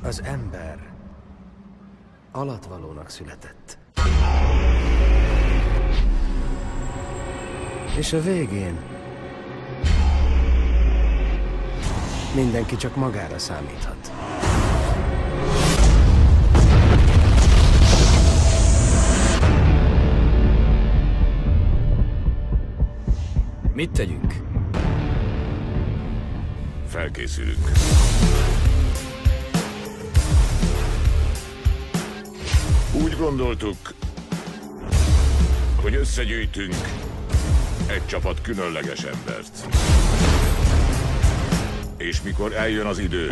Az ember alatvalónak született. És a végén mindenki csak magára számíthat. Mit tegyünk? Felkészülünk. Úgy gondoltuk, hogy összegyűjtünk egy csapat különleges embert. És mikor eljön az idő,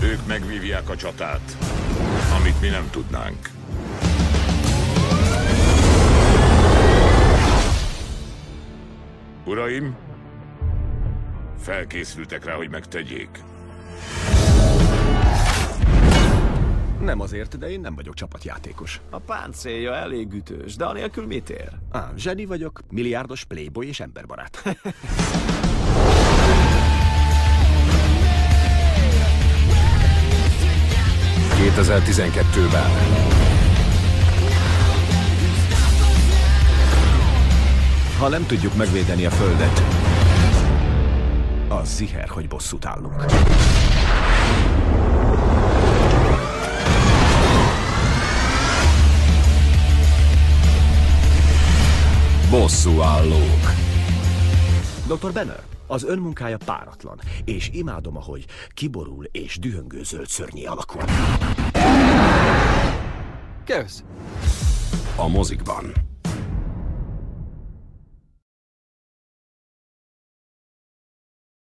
ők megvívják a csatát, amit mi nem tudnánk. Uraim, felkészültek rá, hogy megtegyék. Nem azért, de én nem vagyok csapatjátékos. A páncélja elég ütős, de anélkül mit ér? Zseni vagyok, milliárdos playboy és emberbarát. 2012-ben. Ha nem tudjuk megvédeni a Földet, az ziher, hogy bosszút állunk. Bosszúállók. Dr. Banner, az ön munkája páratlan, és imádom, ahogy kiborul és dühöngő zöld szörnyé alakul. Kösz! A mozikban.